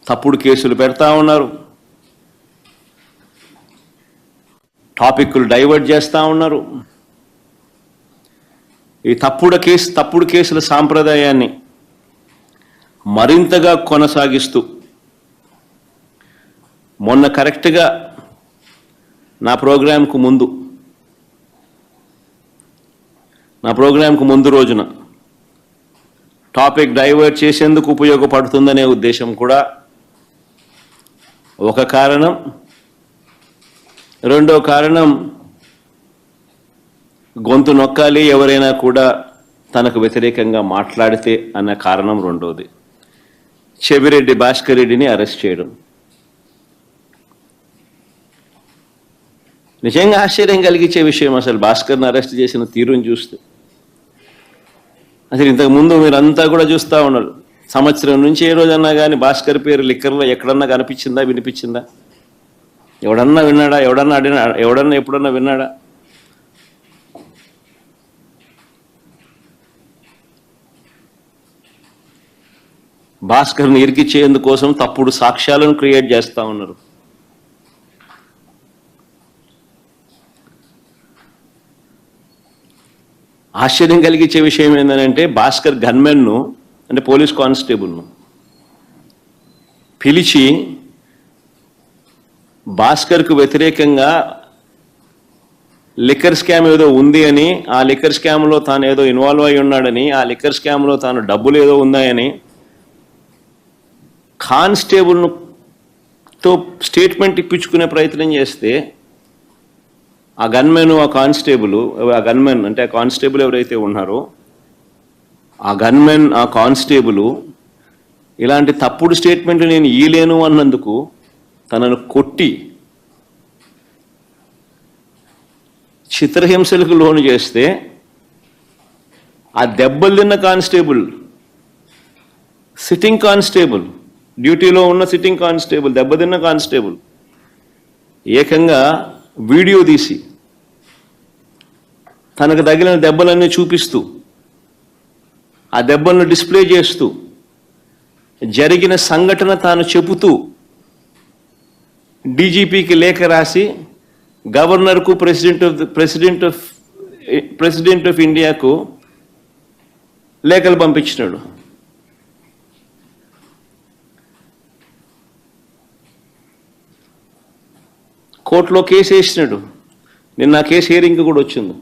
తప్పుడు కేసులు పెడతా ఉన్నారు, టాపిక్లు డైవర్ట్ చేస్తూ ఉన్నారు. ఈ తప్పుడు కేసుల సాంప్రదాయాన్ని మరింతగా కొనసాగిస్తూ మొన్న కరెక్ట్గా నా ప్రోగ్రాంకు ముందు రోజున టాపిక్ డైవర్ట్ చేసేందుకు ఉపయోగపడుతుందనే ఉద్దేశం కూడా ఒక కారణం. రెండో కారణం, గొంతు నొక్కాలి ఎవరైనా కూడా తనకు వ్యతిరేకంగా మాట్లాడితే అన్న కారణం రెండోది. చెవిరెడ్డి భాస్కర్ రెడ్డిని అరెస్ట్ చేయడం నిజంగా ఆశ్చర్యం కలిగించే విషయం. అసలు భాస్కర్ని అరెస్ట్ చేసిన తీరుని చూస్తే అసలు ఇంతకుముందు మీరంతా కూడా చూస్తూ ఉన్నారు. సంవత్సరం నుంచి ఏ రోజన్నా కానీ భాస్కర్ పేరు లిక్కర్లో ఎక్కడన్నా కనిపించిందా, వినిపించిందా? ఎవడన్నా విన్నాడా? ఎవడన్నా ఎప్పుడన్నా విన్నాడా? భాస్కర్ని ఇరికిచ్చేందుకోసం తప్పుడు సాక్ష్యాలను క్రియేట్ చేస్తూ ఉన్నారు. ఆశ్చర్యం కలిగించే విషయం ఏంటంటే భాస్కర్ గన్మెన్ను అంటే పోలీస్ కానిస్టేబుల్ను పిలిచి భాస్కర్కు వ్యతిరేకంగా లిక్కర్ స్కామ్ ఏదో ఉంది అని, ఆ లిక్కర్ స్కామ్లో తాను ఏదో ఇన్వాల్వ్ అయి ఉన్నాడని, ఆ లిక్కర్ స్కామ్లో తాను డబ్బులు ఏదో ఉన్నాయని కానిస్టేబుల్తో స్టేట్మెంట్ ఇప్పించుకునే ప్రయత్నం చేస్తే ఆ గన్మెన్ ఆ కానిస్టేబుల్ ఎవరైతే ఉన్నారో ఆ కానిస్టేబుల్ ఇలాంటి తప్పుడు స్టేట్మెంట్ నేను ఇయ్యలేను అన్నందుకు తనను కొట్టి చిత్రహింసలకు లోను చేస్తే ఆ దెబ్బలు తిన్న కానిస్టేబుల్, సిట్టింగ్ కానిస్టేబుల్, డ్యూటీలో ఉన్న సిట్టింగ్ కానిస్టేబుల్, దెబ్బతిన్న కానిస్టేబుల్ ఏకంగా వీడియో తీసి తనకు తగిలిన దెబ్బలన్నీ చూపిస్తూ, ఆ దెబ్బలను డిస్ప్లే చేస్తూ, జరిగిన సంఘటన తాను చెబుతూ డీజీపీకి లేఖ రాసి గవర్నర్కు, ప్రెసిడెంట్ ఆఫ్ ఇండియాకు లేఖలు పంపించినాడు. కోర్టులో కేసు వేసినాడు. నిన్న కేసు హియరింగ్ కూడా వచ్చింది.